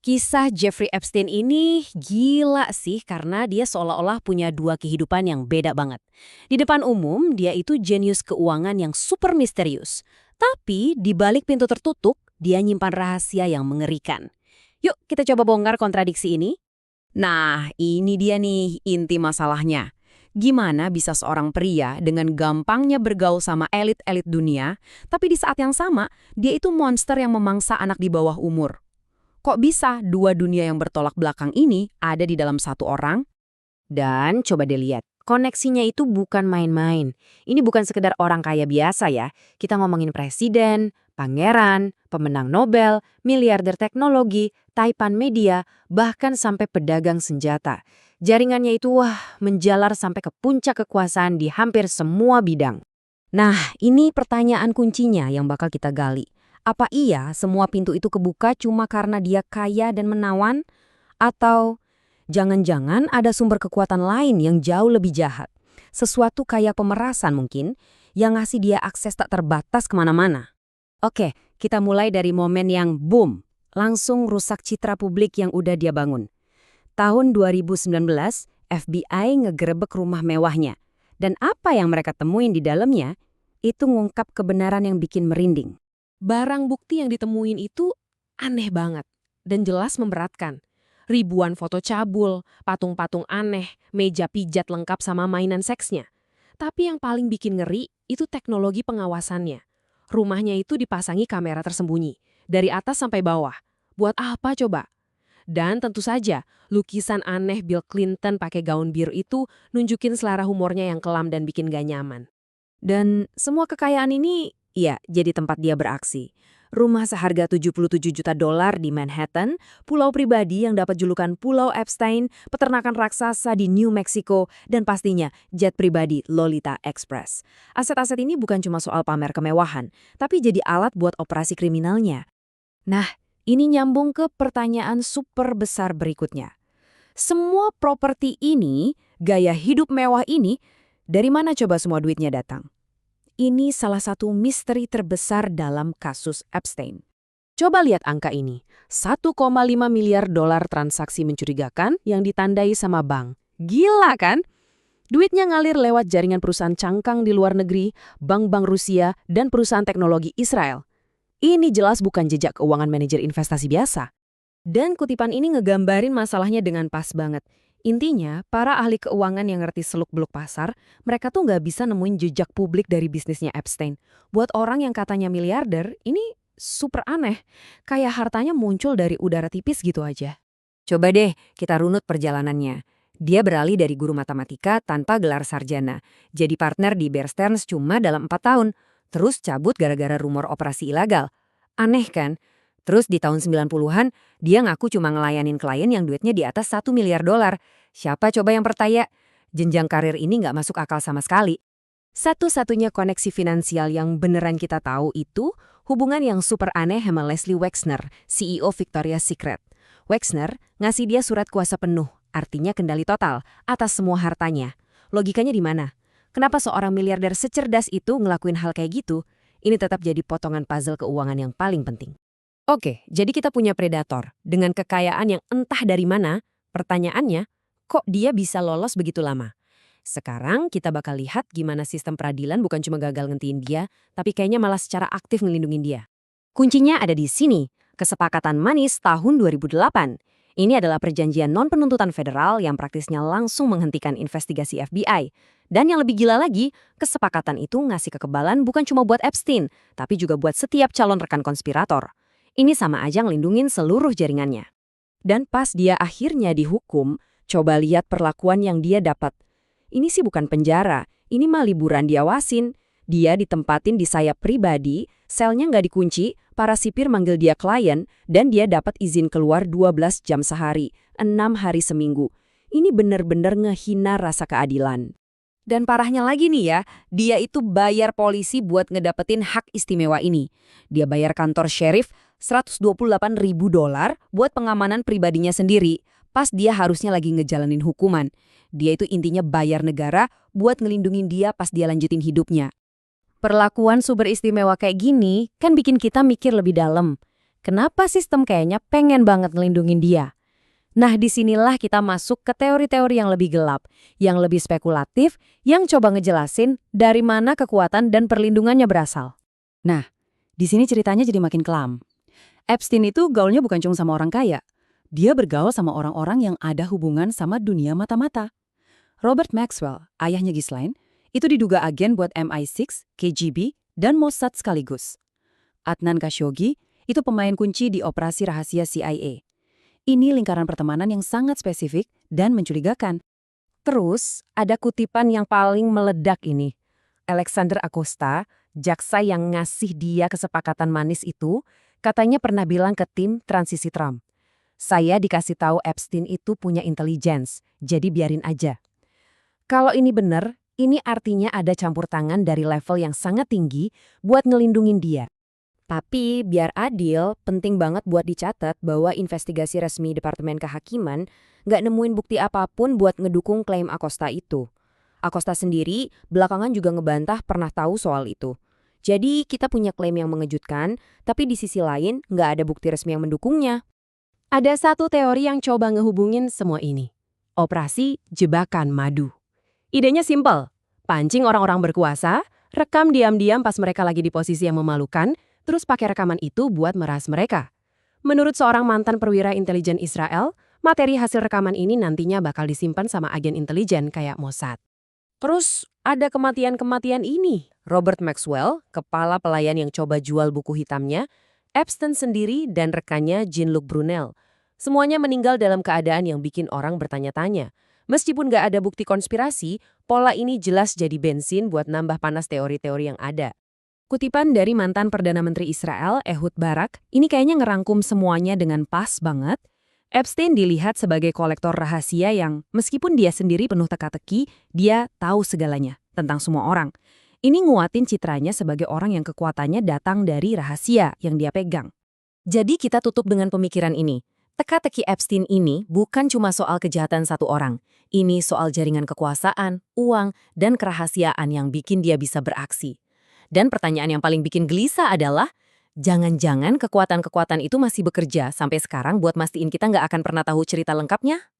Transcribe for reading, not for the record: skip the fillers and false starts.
Kisah Jeffrey Epstein ini gila sih karena dia seolah-olah punya dua kehidupan yang beda banget. Di depan umum, dia itu jenius keuangan yang super misterius. Tapi di balik pintu tertutup, dia nyimpan rahasia yang mengerikan. Yuk kita coba bongkar kontradiksi ini. Nah, ini dia nih inti masalahnya. Gimana bisa seorang pria dengan gampangnya bergaul sama elit-elit dunia, tapi di saat yang sama, dia itu monster yang memangsa anak di bawah umur. Kok bisa dua dunia yang bertolak belakang ini ada di dalam satu orang? Dan coba dilihat, koneksinya itu bukan main-main. Ini bukan sekedar orang kaya biasa ya. Kita ngomongin presiden, pangeran, pemenang Nobel, miliarder teknologi, taipan media, bahkan sampai pedagang senjata. Jaringannya itu menjalar sampai ke puncak kekuasaan di hampir semua bidang. Nah, ini pertanyaan kuncinya yang bakal kita gali. Apa iya semua pintu itu kebuka cuma karena dia kaya dan menawan? Atau jangan-jangan ada sumber kekuatan lain yang jauh lebih jahat? Sesuatu kayak pemerasan mungkin, yang ngasih dia akses tak terbatas kemana-mana. Oke, kita mulai dari momen yang boom, langsung rusak citra publik yang udah dia bangun. Tahun 2019, FBI ngegerebek rumah mewahnya. Dan apa yang mereka temuin di dalamnya, itu ngungkap kebenaran yang bikin merinding. Barang bukti yang ditemuin itu aneh banget dan jelas memberatkan. Ribuan foto cabul, patung-patung aneh, meja pijat lengkap sama mainan seksnya. Tapi yang paling bikin ngeri itu teknologi pengawasannya. Rumahnya itu dipasangi kamera tersembunyi, dari atas sampai bawah. Buat apa coba? Dan tentu saja, lukisan aneh Bill Clinton pakai gaun biru itu nunjukin selera humornya yang kelam dan bikin gak nyaman. Dan semua kekayaan ini, ya, jadi tempat dia beraksi. Rumah seharga $77 juta di Manhattan, pulau pribadi yang dapat julukan Pulau Epstein, peternakan raksasa di New Mexico, dan pastinya jet pribadi Lolita Express. Aset-aset ini bukan cuma soal pamer kemewahan, tapi jadi alat buat operasi kriminalnya. Nah, ini nyambung ke pertanyaan super besar berikutnya. Semua properti ini, gaya hidup mewah ini, dari mana coba semua duitnya datang? Ini salah satu misteri terbesar dalam kasus Epstein. Coba lihat angka ini, 1,5 miliar dolar transaksi mencurigakan yang ditandai sama bank. Gila kan? Duitnya ngalir lewat jaringan perusahaan cangkang di luar negeri, bank-bank Rusia, dan perusahaan teknologi Israel. Ini jelas bukan jejak keuangan manajer investasi biasa. Dan kutipan ini ngegambarin masalahnya dengan pas banget. Intinya, para ahli keuangan yang ngerti seluk-beluk pasar, mereka tuh nggak bisa nemuin jejak publik dari bisnisnya Epstein. Buat orang yang katanya miliarder, ini super aneh. Kayak hartanya muncul dari udara tipis gitu aja. Coba deh kita runut perjalanannya. Dia beralih dari guru matematika tanpa gelar sarjana. Jadi partner di Bear Stearns cuma dalam 4 tahun. Terus cabut gara-gara rumor operasi ilegal. Aneh kan? Terus di tahun 90-an, dia ngaku cuma ngelayanin klien yang duitnya di atas 1 miliar dolar. Siapa coba yang percaya? Jenjang karir ini nggak masuk akal sama sekali. Satu-satunya koneksi finansial yang beneran kita tahu itu hubungan yang super aneh sama Leslie Wexner, CEO Victoria's Secret. Wexner ngasih dia surat kuasa penuh, artinya kendali total, atas semua hartanya. Logikanya di mana? Kenapa seorang miliarder secerdas itu ngelakuin hal kayak gitu? Ini tetap jadi potongan puzzle keuangan yang paling penting. Oke, jadi kita punya predator dengan kekayaan yang entah dari mana. Pertanyaannya, kok dia bisa lolos begitu lama? Sekarang kita bakal lihat gimana sistem peradilan bukan cuma gagal ngentiin dia, tapi kayaknya malah secara aktif ngelindungin dia. Kuncinya ada di sini, kesepakatan manis tahun 2008. Ini adalah perjanjian non-penuntutan federal yang praktisnya langsung menghentikan investigasi FBI. Dan yang lebih gila lagi, kesepakatan itu ngasih kekebalan bukan cuma buat Epstein, tapi juga buat setiap calon rekan konspirator. Ini sama aja ngelindungin seluruh jaringannya. Dan pas dia akhirnya dihukum, coba lihat perlakuan yang dia dapat. Ini sih bukan penjara, ini mah liburan diawasin. Dia ditempatin di sayap pribadi, selnya nggak dikunci, para sipir manggil dia klien, dan dia dapat izin keluar 12 jam sehari, 6 hari seminggu. Ini bener-bener ngehina rasa keadilan. Dan parahnya lagi nih ya, dia itu bayar polisi buat ngedapetin hak istimewa ini. Dia bayar kantor sheriff $128.000 buat pengamanan pribadinya sendiri, pas dia harusnya lagi ngejalanin hukuman. Dia itu intinya bayar negara buat ngelindungin dia pas dia lanjutin hidupnya. Perlakuan super istimewa kayak gini kan bikin kita mikir lebih dalam. Kenapa sistem kayaknya pengen banget ngelindungin dia? Nah, disinilah kita masuk ke teori-teori yang lebih gelap, yang lebih spekulatif, yang coba ngejelasin dari mana kekuatan dan perlindungannya berasal. Nah, di sini ceritanya jadi makin kelam. Epstein itu gaulnya bukan cuma sama orang kaya. Dia bergaul sama orang-orang yang ada hubungan sama dunia mata-mata. Robert Maxwell, ayahnya Ghislaine, itu diduga agen buat MI6, KGB, dan Mossad sekaligus. Adnan Khashoggi itu pemain kunci di operasi rahasia CIA. Ini lingkaran pertemanan yang sangat spesifik dan mencurigakan. Terus, ada kutipan yang paling meledak ini. Alexander Acosta, jaksa yang ngasih dia kesepakatan manis itu, katanya pernah bilang ke tim transisi Trump, "Saya dikasih tahu Epstein itu punya intelligence, jadi biarin aja." Kalau ini benar, ini artinya ada campur tangan dari level yang sangat tinggi buat ngelindungin dia. Tapi biar adil, penting banget buat dicatat bahwa investigasi resmi Departemen Kehakiman nggak nemuin bukti apapun buat ngedukung klaim Acosta itu. Acosta sendiri belakangan juga ngebantah pernah tahu soal itu. Jadi kita punya klaim yang mengejutkan, tapi di sisi lain nggak ada bukti resmi yang mendukungnya. Ada satu teori yang coba ngehubungin semua ini. Operasi Jebakan Madu. Idenya simpel. Pancing orang-orang berkuasa, rekam diam-diam pas mereka lagi di posisi yang memalukan, terus pakai rekaman itu buat meras mereka. Menurut seorang mantan perwira intelijen Israel, materi hasil rekaman ini nantinya bakal disimpan sama agen intelijen kayak Mossad. Terus ada kematian-kematian ini. Robert Maxwell, kepala pelayan yang coba jual buku hitamnya, Epstein sendiri dan rekannya Jean-Luc Brunel. Semuanya meninggal dalam keadaan yang bikin orang bertanya-tanya. Meskipun gak ada bukti konspirasi, pola ini jelas jadi bensin buat nambah panas teori-teori yang ada. Kutipan dari mantan Perdana Menteri Israel, Ehud Barak, ini kayaknya ngerangkum semuanya dengan pas banget. Epstein dilihat sebagai kolektor rahasia yang, meskipun dia sendiri penuh teka-teki, dia tahu segalanya tentang semua orang. Ini nguatin citranya sebagai orang yang kekuatannya datang dari rahasia yang dia pegang. Jadi kita tutup dengan pemikiran ini. Teka-teki Epstein ini bukan cuma soal kejahatan satu orang. Ini soal jaringan kekuasaan, uang, dan kerahasiaan yang bikin dia bisa beraksi. Dan pertanyaan yang paling bikin gelisah adalah, jangan-jangan kekuatan-kekuatan itu masih bekerja sampai sekarang buat mastiin kita nggak akan pernah tahu cerita lengkapnya?